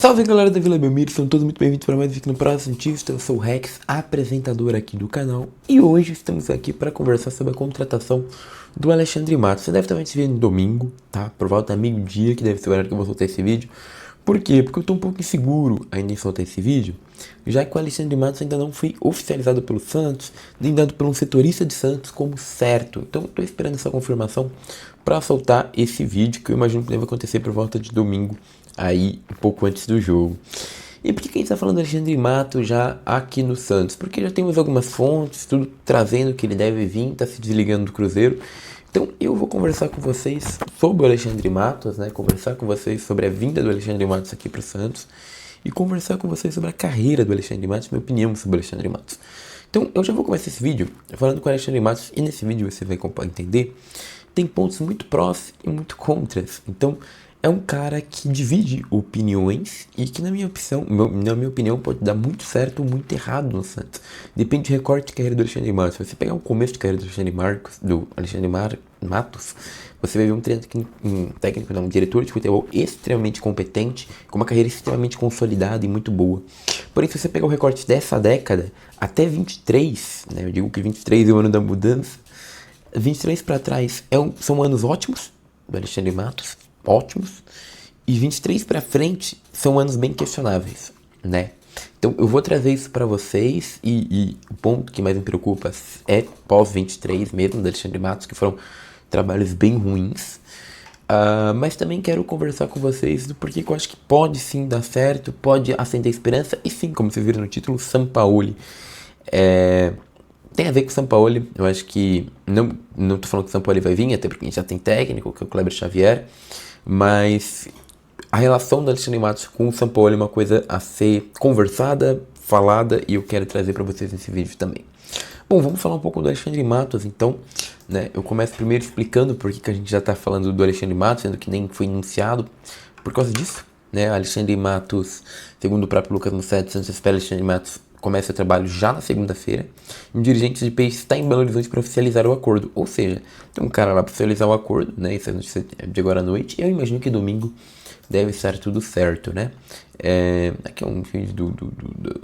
Salve galera da Vila Belmiro, são todos muito bem-vindos para mais um vídeo no Próximo Cientista. Eu sou o Rex, apresentador aqui do canal, e hoje estamos aqui para conversar sobre a contratação do Alexandre Matos. Você deve estar vendo esse vídeo no domingo, tá? Por volta da meio-dia, que deve ser o horário que eu vou soltar esse vídeo. Por quê? Porque eu tô um pouco inseguro ainda em soltar esse vídeo, já que o Alexandre Matos ainda não foi oficializado pelo Santos, nem dado por um setorista de Santos como certo. Então eu tô esperando essa confirmação para soltar esse vídeo, que eu imagino que deve acontecer por volta de domingo, aí um pouco antes do jogo. E por que a gente está falando do Alexandre Matos já aqui no Santos? Porque já temos algumas fontes, tudo trazendo que ele deve vir, está se desligando do Cruzeiro. Então eu vou conversar com vocês sobre o Alexandre Matos, né? Conversar com vocês sobre a vinda do Alexandre Matos aqui para o Santos. E conversar com vocês sobre a carreira do Alexandre Matos, minha opinião sobre o Alexandre Matos. Então eu já vou começar esse vídeo falando com o Alexandre Matos, e nesse vídeo você vai entender, tem pontos muito prós e muito contras. Então é um cara que divide opiniões e que na minha opinião pode dar muito certo ou muito errado no Santos. Depende do recorte de carreira do Alexandre Matos. Se você pegar o começo de carreira do Alexandre Matos, você vai ver um diretor de futebol extremamente competente, com uma carreira extremamente consolidada e muito boa. Porém, se você pegar o recorte dessa década até 23, né, eu digo que 23 é o ano da mudança, 23 para trás são anos ótimos do Alexandre Matos, ótimos, e 23 para frente são anos bem questionáveis, né? Então eu vou trazer isso para vocês, e o ponto que mais me preocupa é pós 23 mesmo, do Alexandre Matos, que foram trabalhos bem ruins. Mas também quero conversar com vocês do porquê que eu acho que pode sim dar certo, pode acender esperança, e sim, como vocês viram no título, Sampaoli. Tem a ver com o Sampaoli. Eu acho que não tô falando que o Sampaoli vai vir, até porque a gente já tem técnico, que é o Kleber Xavier, mas a relação do Alexandre Matos com o Sampaoli é uma coisa a ser conversada, falada, e eu quero trazer para vocês nesse vídeo também. Bom, vamos falar um pouco do Alexandre Matos, então, né? Eu começo primeiro explicando por que a gente já está falando do Alexandre Matos, sendo que nem foi anunciado, por causa disso, né? Alexandre Matos, segundo o próprio Lucas Musset, Santos espera Alexandre Matos começa o trabalho já na segunda-feira, e o dirigente de Peixe está em Belo Horizonte para oficializar o acordo. Ou seja, tem um cara lá para oficializar o acordo, né? Isso é notícia de agora à noite, e eu imagino que domingo deve estar tudo certo, né? Aqui é um vídeo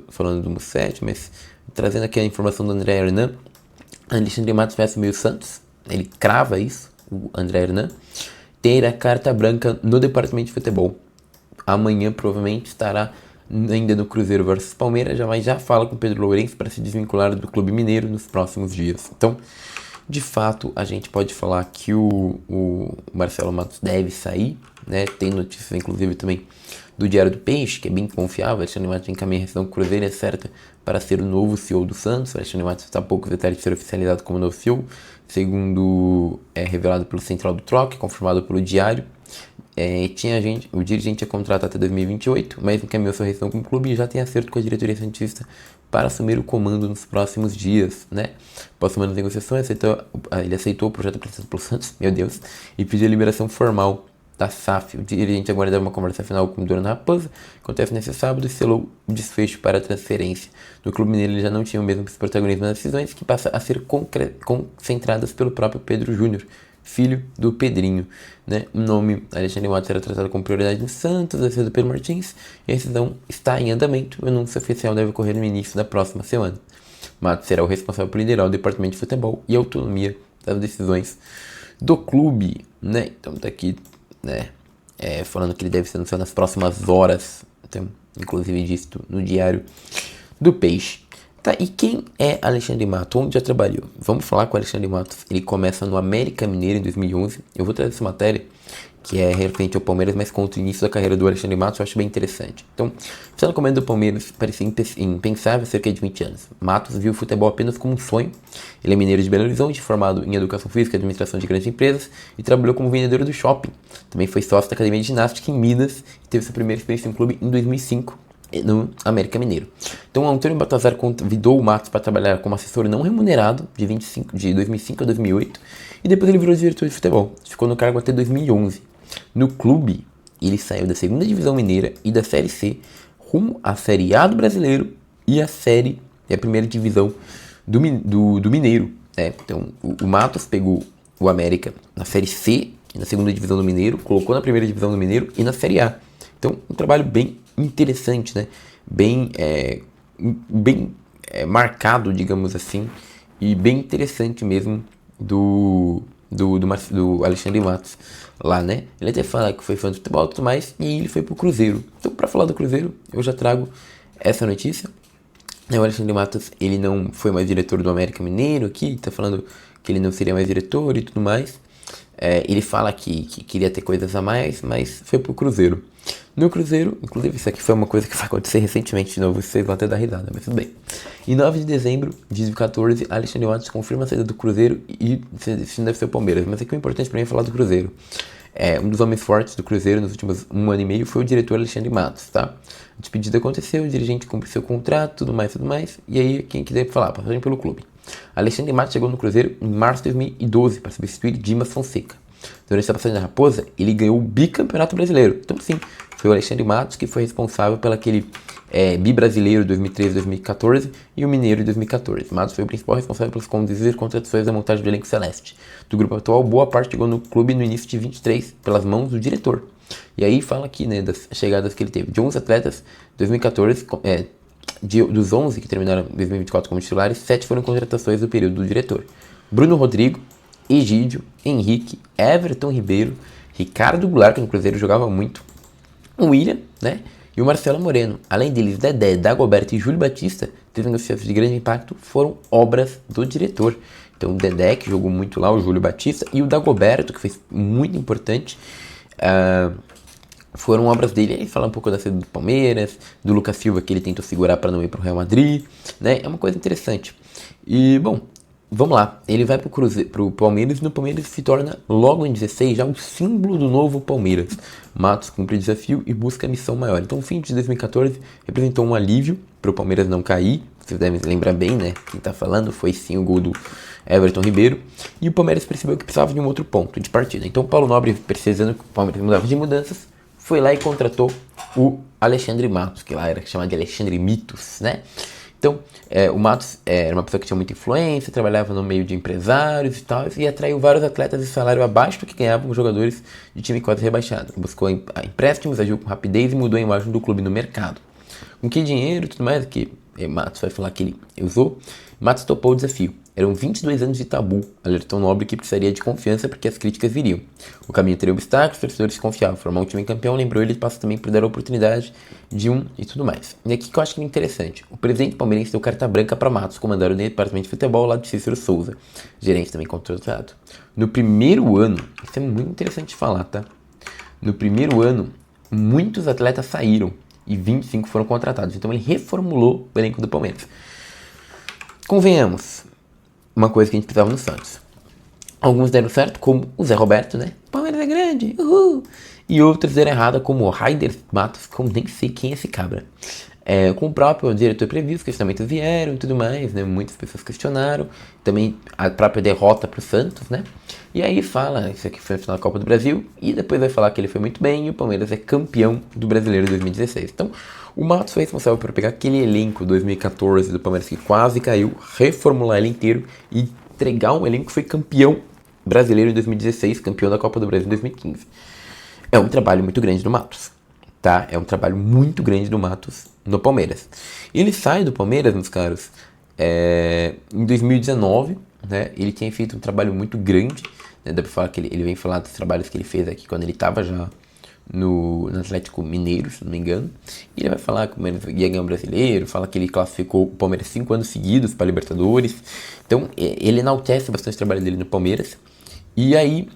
falando do Musset, mas trazendo aqui a informação do André Hernan. Alexandre Matos vai assumir o Santos, ele crava isso, o André Hernan, ter a carta branca no departamento de futebol. Amanhã provavelmente estará ainda no Cruzeiro versus Palmeiras, já fala com o Pedro Lourenço para se desvincular do Clube Mineiro nos próximos dias. Então, de fato, a gente pode falar que o Marcelo Matos deve sair, né? Tem notícias, inclusive, também do Diário do Peixe, que é bem confiável. Alexandre Matos encaminha a rescisão com o Cruzeiro, é certa para ser o novo CEO do Santos. Alexandre Matos está a poucos detalhes de ser oficializado como novo CEO, segundo é revelado pelo Central do Troca, confirmado pelo Diário. O dirigente é contratado até 2028, mas encaminhou sua rescisão com o clube e já tem acerto com a diretoria santista para assumir o comando nos próximos dias, né? Após uma negociação, ele aceitou o projeto apresentado pelo Santos, meu Deus, e pediu a liberação formal da SAF. O dirigente aguardava uma conversa final com o Dona Raposa, acontece nesse sábado, e selou o desfecho para a transferência. No Clube Mineiro ele já não tinha o mesmo protagonismo nas decisões, que passa a ser concentradas pelo próprio Pedro Júnior, filho do Pedrinho, né? O nome Alexandre Matos era tratado como prioridade no Santos, a do Pedro Martins, e a decisão está em andamento. O anúncio oficial deve ocorrer no início da próxima semana. Matos será o responsável por liderar o departamento de futebol e autonomia das decisões do clube, né? Então tá aqui, né? Falando que ele deve ser anunciado nas próximas horas, então, inclusive disto no Diário do Peixe. Tá, e quem é Alexandre Matos? Onde já trabalhou? Vamos falar com o Alexandre Matos. Ele começa no América Mineiro em 2011. Eu vou trazer essa matéria, que é referente ao Palmeiras, mas contra o início da carreira do Alexandre Matos, eu acho bem interessante. Então, sendo comando do Palmeiras, parecia impensável há cerca de 20 anos. Matos viu o futebol apenas como um sonho. Ele é mineiro de Belo Horizonte, formado em Educação Física e Administração de Grandes Empresas, e trabalhou como vendedor do shopping. Também foi sócio da Academia de Ginástica em Minas, e teve sua primeira experiência em um clube em 2005. No América Mineiro. Então, o Antônio Baltazar convidou o Matos para trabalhar como assessor não remunerado de 2005 a 2008, e depois ele virou diretor de futebol. Ficou no cargo até 2011. No clube, ele saiu da segunda divisão mineira e da Série C rumo à Série A do Brasileiro e a primeira divisão do Mineiro. Então, o Matos pegou o América na Série C, na segunda divisão do Mineiro, colocou na primeira divisão do Mineiro e na Série A. Então, um trabalho bem interessante, né? Bem, bem marcado, digamos assim, e bem interessante mesmo do Alexandre Matos lá, né? Ele até fala que foi fã do futebol e tudo mais, e aí ele foi pro Cruzeiro. Então, pra falar do Cruzeiro, eu já trago essa notícia. O Alexandre Matos, ele não foi mais diretor do América Mineiro aqui, tá falando que ele não seria mais diretor e tudo mais. Ele fala que queria ter coisas a mais, mas foi pro Cruzeiro. No Cruzeiro, inclusive isso aqui foi uma coisa que vai acontecer recentemente de novo, vocês vão até dar risada, mas tudo bem. Em 9 de dezembro de 2014, Alexandre Matos confirma a saída do Cruzeiro e se deve ser o Palmeiras. Mas aqui o importante pra mim é falar do Cruzeiro. Um dos homens fortes do Cruzeiro nos últimos 1 ano e meio foi o diretor Alexandre Matos, tá? A despedida aconteceu, o dirigente cumpriu seu contrato, tudo mais, e aí quem quiser falar, passagem pelo clube. Alexandre Matos chegou no Cruzeiro em março de 2012 para substituir Dimas Fonseca. Durante a passagem da Raposa, ele ganhou o bicampeonato brasileiro. Então sim, foi o Alexandre Matos que foi responsável pelo aquele bi-brasileiro 2013-2014 e o mineiro de 2014. Matos foi o principal responsável pelas condições e contratações da montagem do elenco celeste. Do grupo atual, boa parte chegou no clube no início de 23, pelas mãos do diretor. E aí fala aqui, né, das chegadas que ele teve. De 11 atletas, 2014, dos 11 que terminaram em 2024 como titulares, 7 foram contratações do período do diretor. Bruno Rodrigo, Egídio, Henrique, Everton Ribeiro, Ricardo Goulart, que no Cruzeiro jogava muito, o William, né, e o Marcelo Moreno. Além deles, Dedé, Dagoberto e Júlio Batista, teve negociações de grande impacto, foram obras do diretor. Então o Dedé, que jogou muito lá, o Júlio Batista, e o Dagoberto, que foi muito importante, foram obras dele. Aí fala um pouco da saída do Palmeiras, do Lucas Silva, que ele tentou segurar para não ir para o Real Madrid, né? É uma coisa interessante. E, bom, vamos lá. Ele vai pro Palmeiras e no Palmeiras se torna, logo em 16, já o símbolo do novo Palmeiras. Matos cumpre o desafio e busca a missão maior. Então, o fim de 2014 representou um alívio para o Palmeiras não cair. Vocês devem lembrar bem, né? Quem tá falando foi sim o gol do Everton Ribeiro. E o Palmeiras percebeu que precisava de um outro ponto de partida. Então, o Paulo Nobre, precisando que o Palmeiras mudava de mudanças, foi lá e contratou o Alexandre Matos, que lá era chamado de Alexandre Mitos, né? Então, o Matos era uma pessoa que tinha muita influência, trabalhava no meio de empresários e tal, e atraiu vários atletas de salário abaixo do que ganhavam os jogadores de time quase rebaixado. Buscou empréstimos, agiu com rapidez e mudou a imagem do clube no mercado. Com que dinheiro e tudo mais, que Matos vai falar que ele usou, Matos topou o desafio. Eram 22 anos de tabu, alertou Nobre que precisaria de confiança porque as críticas viriam. O caminho teria obstáculos, os torcedores se confiavam. Formar um time campeão, lembrou ele, passa também por dar a oportunidade de e tudo mais. E aqui que eu acho que é interessante. O presidente palmeirense deu carta branca para Matos, comandar o departamento de futebol lá de Cícero Souza, gerente também contratado. No primeiro ano, isso é muito interessante de falar, tá? No primeiro ano, muitos atletas saíram e 25 foram contratados. Então ele reformulou o elenco do Palmeiras. Convenhamos, uma coisa que a gente precisava no Santos. Alguns deram certo, como o Zé Roberto, né? Palmeiras é grande, uhul! E outros deram errado, como o Raider Matos, como nem sei quem é esse cabra. Com o próprio diretor previsto, questionamentos vieram e tudo mais, né? Muitas pessoas questionaram. Também a própria derrota para o Santos, né? E aí fala, isso aqui foi a final da Copa do Brasil, e depois vai falar que ele foi muito bem e o Palmeiras é campeão do Brasileiro de 2016. Então, o Matos foi responsável por pegar aquele elenco 2014 do Palmeiras que quase caiu, reformular ele inteiro e entregar um elenco que foi campeão brasileiro em 2016, campeão da Copa do Brasil em 2015. É um trabalho muito grande do Matos, tá? É um trabalho muito grande do Matos no Palmeiras. Ele sai do Palmeiras, meus caros, em 2019, né? Ele tinha feito um trabalho muito grande, né? Dá pra falar que ele vem falar dos trabalhos que ele fez aqui quando ele estava já no Atlético Mineiro, se não me engano. E ele vai falar que o Palmeiras ia ganhar um brasileiro, fala que ele classificou o Palmeiras 5 anos seguidos para Libertadores. Então, ele enaltece bastante o trabalho dele no Palmeiras. E aí,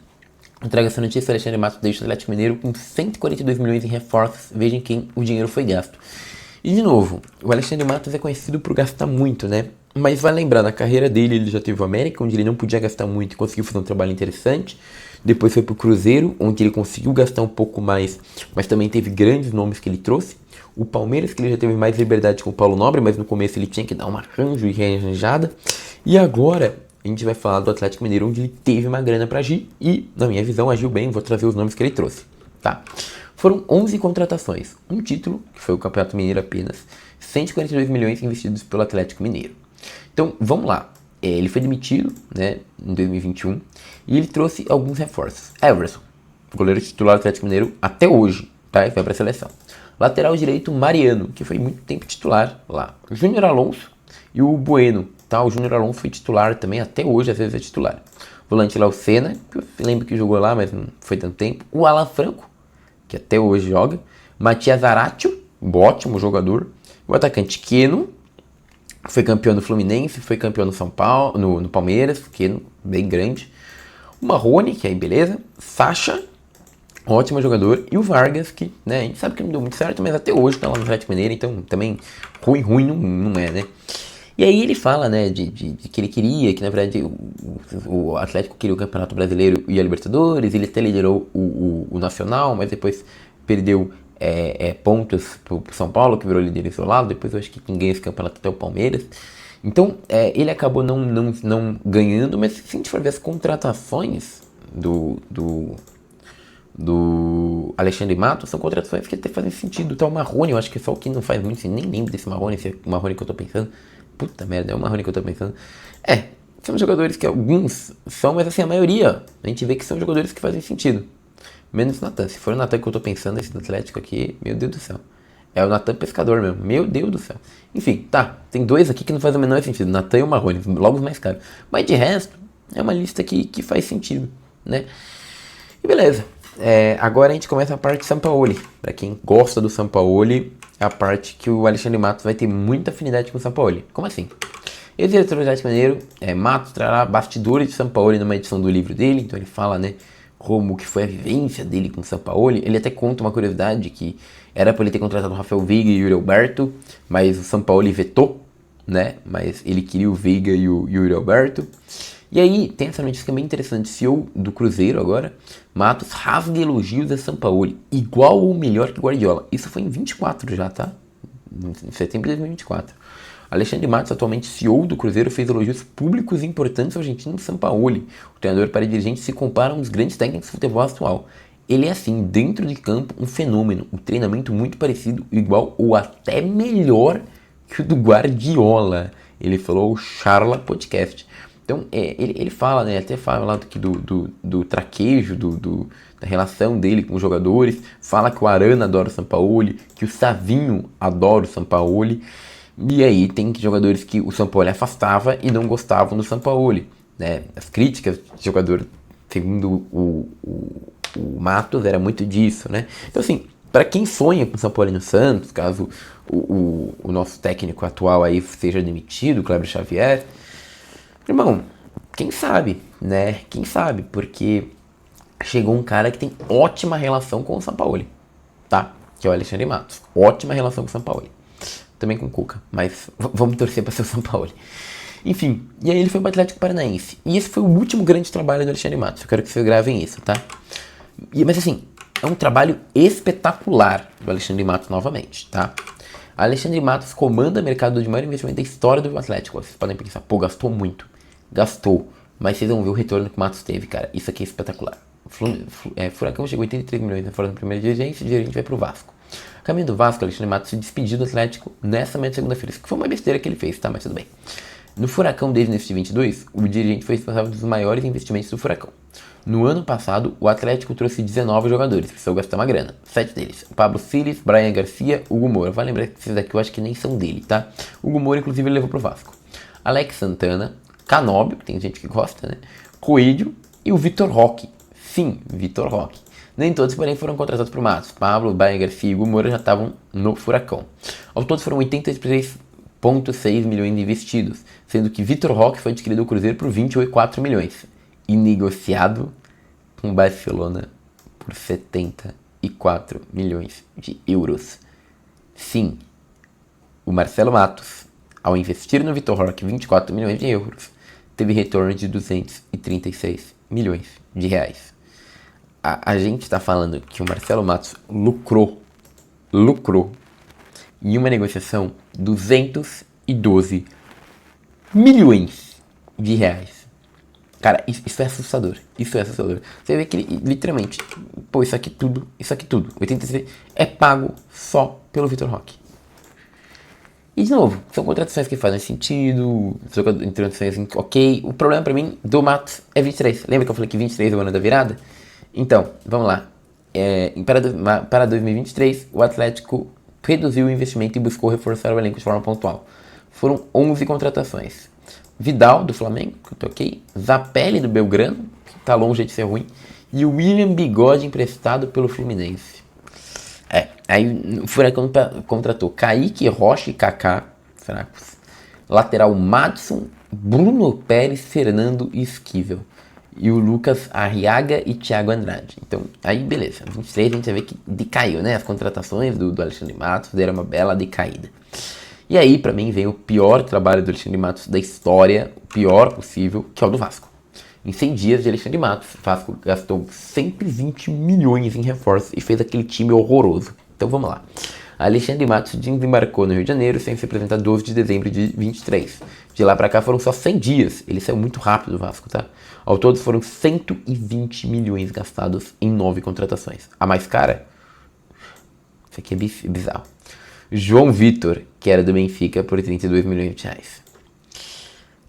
entrega essa notícia, Alexandre Matos deixa o Atlético Mineiro com 142 milhões em reforços. Vejam quem o dinheiro foi gasto. E de novo, o Alexandre Matos é conhecido por gastar muito, né? Mas vai lembrar, na carreira dele ele já teve o América, onde ele não podia gastar muito e conseguiu fazer um trabalho interessante. Depois foi pro Cruzeiro, onde ele conseguiu gastar um pouco mais, mas também teve grandes nomes que ele trouxe. O Palmeiras, que ele já teve mais liberdade com o Paulo Nobre, mas no começo ele tinha que dar um arranjo e rearranjada. E agora a gente vai falar do Atlético Mineiro, onde ele teve uma grana para agir e, na minha visão, agiu bem. Vou trazer os nomes que ele trouxe, tá? Foram 11 contratações, um título, que foi o Campeonato Mineiro apenas, 142 milhões investidos pelo Atlético Mineiro. Então, vamos lá. Ele foi demitido, né, em 2021, e ele trouxe alguns reforços. Everson, goleiro titular do Atlético Mineiro até hoje, tá? E foi para a seleção. Lateral direito, Mariano, que foi muito tempo titular lá. Júnior Alonso e o Bueno, tá? O Júnior Alonso foi titular também, até hoje às vezes é titular. Volante lá o Senna, que eu lembro que jogou lá, mas não foi tanto tempo. O Alan Franco, que até hoje joga. Matias Zaratio, um ótimo jogador. O atacante Keno, foi campeão do Fluminense, foi campeão no São Paulo, no Palmeiras, Keno, bem grande. O Marrone, que aí beleza. Sacha, ótimo jogador. E o Vargas, que né, a gente sabe que não deu muito certo, mas até hoje tá lá no Atlético Mineiro, então também ruim não é, né? E aí ele fala, né, de que ele queria, que na verdade o Atlético queria o Campeonato Brasileiro e a Libertadores, ele até liderou o Nacional, mas depois perdeu pontos pro São Paulo, que virou líder isolado, depois eu acho que quem ganha esse campeonato até o Palmeiras. Então, ele acabou não ganhando, mas se a gente for ver as contratações do Alexandre Matos, são contratações que até fazem sentido. Tá o Marrone, eu acho que é só o que não faz muito, nem lembro desse Marrone, esse é o Marrone que eu tô pensando. Puta merda, é o Marrone que eu tô pensando. São jogadores que alguns são, mas assim, a maioria, a gente vê que são jogadores que fazem sentido. Menos o Natan. Se for o Natan que eu tô pensando, esse do Atlético aqui, meu Deus do céu. É o Natan Pescador mesmo, meu Deus do céu. Enfim, tá, tem dois aqui que não faz o menor sentido, o Natan e o Marrone, logo os mais caros. Mas de resto, é uma lista que faz sentido, né? E beleza. Agora a gente começa a parte Sampaoli. Pra quem gosta do Sampaoli, é a parte que o Alexandre Matos vai ter muita afinidade com o Sampaoli. Como assim? Ex-diretor do Atlético Mineiro, Matos trará bastidores de Sampaoli numa edição do livro dele. Então ele fala, né, como que foi a vivência dele com o Sampaoli. Ele até conta uma curiosidade que era para ele ter contratado o Rafael Veiga e o Yuri Alberto, mas o Sampaoli vetou, né? Mas ele queria o Veiga e o Yuri Alberto. E aí, tem essa notícia que é bem interessante, CEO do Cruzeiro agora, Matos rasga elogios a Sampaoli, igual ou melhor que Guardiola. Isso foi em 24 já, tá? Em setembro de 2024. Alexandre Matos, atualmente CEO do Cruzeiro, fez elogios públicos importantes ao argentino Sampaoli. O treinador para dirigente se compara a um dos grandes técnicos do futebol atual. Ele é assim, dentro de campo, um fenômeno, um treinamento muito parecido, igual ou até melhor que o do Guardiola. Ele falou ao Charla Podcast. Então, ele fala, né, até fala lá do traquejo, da relação dele com os jogadores, fala que o Arana adora o Sampaoli, que o Savinho adora o Sampaoli, e aí tem jogadores que o Sampaoli afastava e não gostavam do Sampaoli, né? As críticas de jogador, segundo o Matos, era muito disso, né? Então, assim, para quem sonha com o Sampaoli no Santos, caso o nosso técnico atual aí seja demitido, o Kleber Xavier, irmão, quem sabe, né? Quem sabe, porque chegou um cara que tem ótima relação com o Sampaoli, tá? Que é o Alexandre Matos. Ótima relação com o Sampaoli. Também com o Cuca, mas vamos torcer para ser o Sampaoli. Enfim, e aí ele foi pro Atlético Paranaense. E esse foi o último grande trabalho do Alexandre Matos. Eu quero que vocês gravem isso, tá? Mas assim, é um trabalho espetacular do Alexandre Matos novamente, tá? Alexandre Matos comanda o mercado de maior investimento da história do Atlético. Vocês podem pensar, pô, gastou muito. Gastou. Mas vocês vão ver o retorno que o Matos teve, cara. Isso aqui é espetacular. Furacão chegou a 83 milhões na fora da primeira dirigência, o dirigente vai pro Vasco. Caminho do Vasco, Alexandre Matos se despediu do Atlético nessa manhã de segunda-feira. Isso que foi uma besteira que ele fez, tá? Mas tudo bem. No Furacão, desde nesse 22, o dirigente foi responsável dos maiores investimentos do Furacão. No ano passado, o Atlético trouxe 19 jogadores, precisou gastar uma grana. 7 deles, Pablo Siles, Brian Garcia, Hugo Moura. Vai lembrar que esses daqui eu acho que nem são dele, tá? Hugo Moura, inclusive, ele levou pro Vasco. Alex Santana, Canóbio, que tem gente que gosta, né? Coelho e o Vitor Roque. Sim, Vitor Roque. Nem todos, porém, foram contratados por Matos. Pablo, Brian Garcia e Hugo Moura já estavam no Furacão. Ao todo foram 83,6 milhões investidos, sendo que Vitor Roque foi adquirido do Cruzeiro por 24 milhões e negociado com o Barcelona por 74 milhões de euros. Sim, o Marcelo Matos, ao investir no Vitor Roque 24 milhões de euros, teve retorno de 236 milhões de reais. A gente está falando que o Marcelo Matos lucrou em uma negociação 212 milhões de reais. Cara, isso é assustador. Isso é assustador. Você vê que ele, literalmente, pô, isso aqui tudo, 86 é pago só pelo Vitor Roque. E de novo, são contratações que fazem sentido, introduções ok. O problema pra mim do Matos é 23. Lembra que eu falei que 23 é o ano da virada? Então, vamos lá. Para 2023, o Atlético reduziu o investimento e buscou reforçar o elenco de forma pontual. Foram 11 contratações. Vidal, do Flamengo, que eu toquei. Zapelli, do Belgrano, que tá longe de ser ruim. E o William Bigode, emprestado pelo Fluminense. Aí o Furacão contratou Kaique, Rocha e Kaká, fracos. Lateral Madison, Bruno Pérez, Fernando e Esquivel. E o Lucas Arriaga e Thiago Andrade. Então, aí beleza. 23 a gente vai ver que decaiu, né? As contratações do Alexandre Matos deram uma bela decaída. E aí, pra mim, vem o pior trabalho do Alexandre Matos da história, o pior possível, que é o do Vasco. Em 100 dias de Alexandre Matos, o Vasco gastou 120 milhões em reforços e fez aquele time horroroso. Então vamos lá. Alexandre Matos desembarcou no Rio de Janeiro sem se apresentar 12 de dezembro de 23. De lá pra cá foram só 100 dias. Ele saiu muito rápido do Vasco, tá? Ao todo foram 120 milhões gastados em 9 contratações. A mais cara? Isso aqui é bizarro. João Vitor, que era do Benfica, por 32 milhões de reais.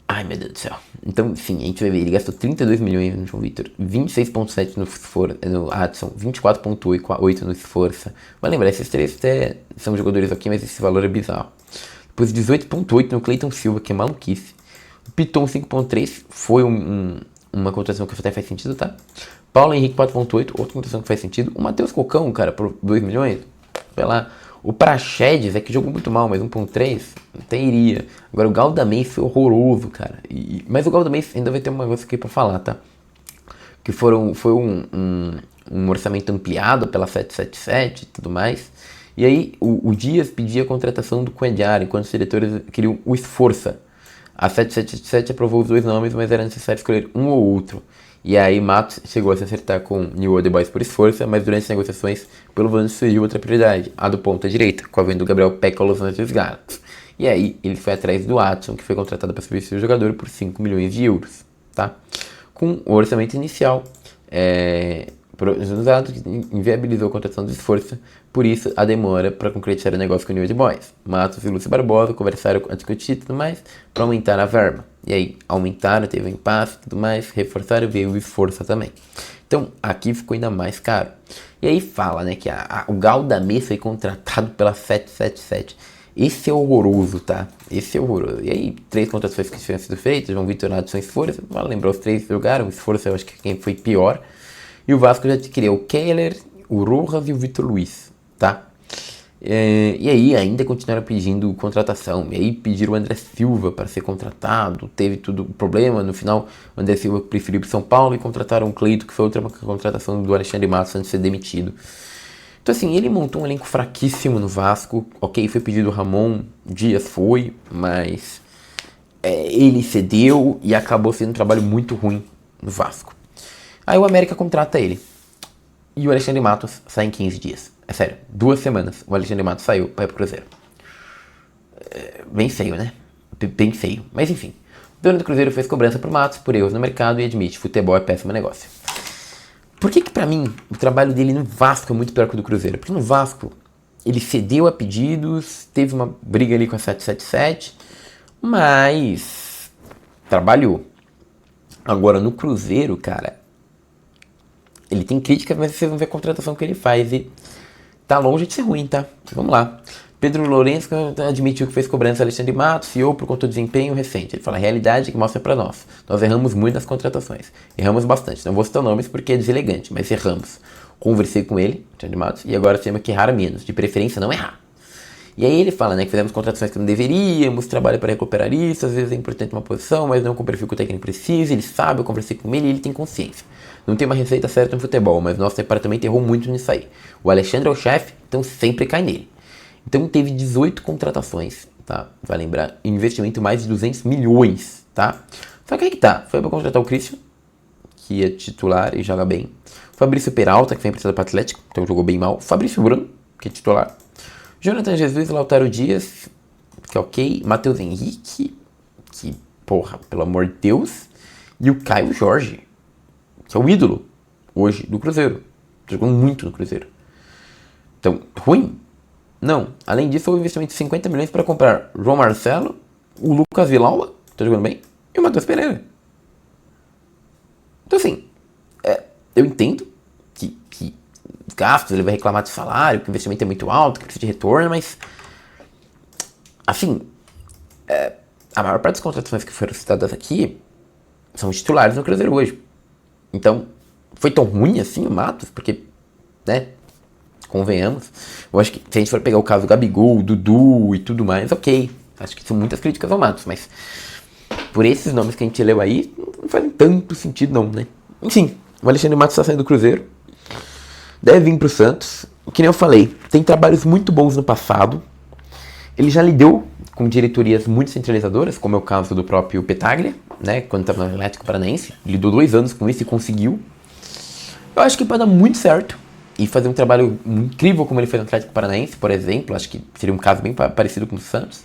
Ai, meu Deus do céu. Então, sim, a gente vai ver. Ele gastou 32 milhões no João Vitor, 26,7 no Adson, 24,8 no Esforça. Mas lembra, esses três até são jogadores aqui, mas esse valor é bizarro. Depois 18,8 no Cleiton Silva, que é maluquice. O Piton 5,3 foi uma contratação que até faz sentido, tá? Paulo Henrique 4,8, outra contratação que faz sentido. O Matheus Cocão, cara, por 2 milhões, vai lá. O Praxedes é que jogou muito mal, mas 1,3 até iria. Agora o Galdamés foi horroroso, cara. Mas o Galdamés ainda vai ter uma coisa aqui pra falar, tá? Que foi um orçamento ampliado pela 777 e tudo mais. E aí o Dias pedia a contratação do Coedjar, enquanto os diretores queriam o Esforça. A 777 aprovou os 2 nomes, mas era necessário escolher um ou outro. E aí Matos chegou a se acertar com New Old Boys por esforço, mas durante as negociações, pelo menos surgiu outra prioridade, a do ponta direita, com a venda do Gabriel Peck ao Los Angeles Galaxy. E aí ele foi atrás do Adson, que foi contratado para substituir o jogador por 5 milhões de euros, tá? Com o orçamento inicial, usado, que inviabilizou a contratação do esforço, por isso a demora para concretizar o negócio com o New Old Boys. Matos e Lúcio Barbosa conversaram a discutir e tudo mais para aumentar a verba. E aí aumentaram, teve um impasse e tudo mais, reforçaram e veio o esforço também. Então aqui ficou ainda mais caro. E aí fala, né, que o Galdamés foi contratado pela 777. Esse é horroroso, tá? Esse é horroroso. E aí, 3 contratações que tinham sido feitas, João Vitor, Adson e Esforço. Vale lembrar, os 3 jogaram, o Esforço eu acho que quem foi pior. E o Vasco já adquiriu o Kehler, o Rojas e o Vitor Luiz, tá? E aí ainda continuaram pedindo contratação. E aí pediram o André Silva para ser contratado. Teve tudo problema. No final, o André Silva preferiu para São Paulo e contrataram o Cleito, que foi outra contratação do Alexandre Matos antes de ser demitido. Então assim, ele montou um elenco fraquíssimo no Vasco. Ok, foi pedido o Ramon, Dias foi, mas ele cedeu e acabou sendo um trabalho muito ruim no Vasco. Aí o América contrata ele. E o Alexandre Matos sai em 15 dias. É sério, 2 semanas o Alexandre Matos saiu para ir pro Cruzeiro. Bem feio, né? Bem feio. Mas enfim. O dono do Cruzeiro fez cobrança pro Matos por erros no mercado e admite: futebol é péssimo negócio. Por que pra mim o trabalho dele no Vasco é muito pior que o do Cruzeiro? Porque no Vasco ele cedeu a pedidos, teve uma briga ali com a 777, mas trabalhou. Agora no Cruzeiro, cara, ele tem críticas, mas vocês vão ver a contratação que ele faz e tá longe de ser ruim, tá? Vamos lá. Pedro Lourenço admitiu que fez cobrança a Alexandre Matos, CEO, por conta do desempenho recente. Ele fala: a realidade que mostra pra nós. Nós erramos muito nas contratações. Erramos bastante. Não vou citar nomes porque é deselegante, mas erramos. Conversei com ele, Alexandre Matos, e agora temos que errar menos. De preferência, não errar. E aí ele fala, né, que fizemos contratações que não deveríamos, trabalho para recuperar isso, às vezes é importante uma posição, mas não com o perfil que o técnico precisa, ele sabe, eu conversei com ele e ele tem consciência. Não tem uma receita certa no futebol, mas nosso departamento errou muito nisso aí. O Alexandre é o chefe, então sempre cai nele. Então teve 18 contratações, tá? Vai lembrar, investimento mais de 200 milhões, tá? Só que aí que tá, foi para contratar o Christian, que é titular e joga bem. Fabrício Peralta, que foi emprestado para o Atlético, então jogou bem mal. Fabrício Bruno, que é titular. Jonathan Jesus, Lautaro Dias, que é ok. Matheus Henrique, que, porra, pelo amor de Deus. E o Caio Jorge, que é o ídolo hoje do Cruzeiro. Jogou muito no Cruzeiro. Então, ruim? Não. Além disso, houve investimento de 50 milhões para comprar João Marcelo, o Lucas Vilaua, que tá jogando bem, e o Matheus Pereira. Então, assim, eu entendo que os gastos, ele vai reclamar de salário, que o investimento é muito alto, que precisa de retorno, mas, assim, a maior parte das contratações que foram citadas aqui são os titulares no Cruzeiro hoje. Então, foi tão ruim assim o Matos? Porque, né, convenhamos. Eu acho que se a gente for pegar o caso do Gabigol, Dudu e tudo mais, ok. Acho que são muitas críticas ao Matos, mas por esses nomes que a gente leu aí, não faz tanto sentido não, né? Enfim, o Alexandre Matos está saindo do Cruzeiro. Deve vir pro Santos. Que nem eu falei, tem trabalhos muito bons no passado. Ele já lidou com diretorias muito centralizadoras, como é o caso do próprio Petaglia, né, quando estava no Atlético Paranaense. Ele lidou 2 anos com isso e conseguiu. Eu acho que pode dar muito certo e fazer um trabalho incrível como ele fez no Atlético Paranaense, por exemplo. Acho que seria um caso bem parecido com o Santos.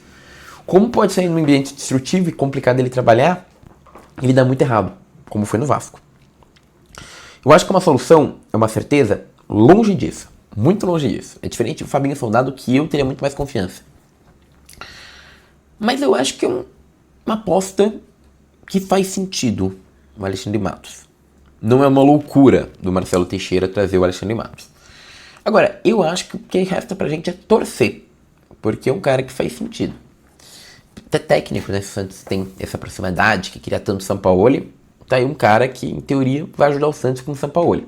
Como pode ser num ambiente destrutivo e complicado ele trabalhar, ele dá muito errado, como foi no Vasco. Eu acho que uma solução é uma certeza longe disso, muito longe disso. É diferente do Fabinho Soldado, que eu teria muito mais confiança. Mas eu acho que é uma aposta que faz sentido o Alexandre Matos. Não é uma loucura do Marcelo Teixeira trazer o Alexandre Matos. Agora, eu acho que o que resta pra gente é torcer, porque é um cara que faz sentido. Até técnico, né? Se o Santos tem essa proximidade, que queria tanto o Sampaoli, tá aí um cara que, em teoria, vai ajudar o Santos com o Sampaoli.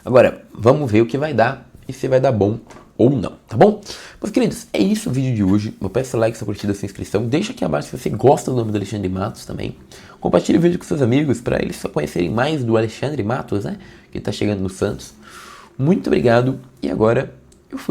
Agora, vamos ver o que vai dar e se vai dar bom ou não, tá bom? Meus queridos, é isso o vídeo de hoje. Eu peço like, sua curtida, sua inscrição. Deixa aqui abaixo se você gosta do nome do Alexandre Matos também. Compartilhe o vídeo com seus amigos para eles conhecerem mais do Alexandre Matos, né? Que tá chegando no Santos. Muito obrigado e agora eu fui.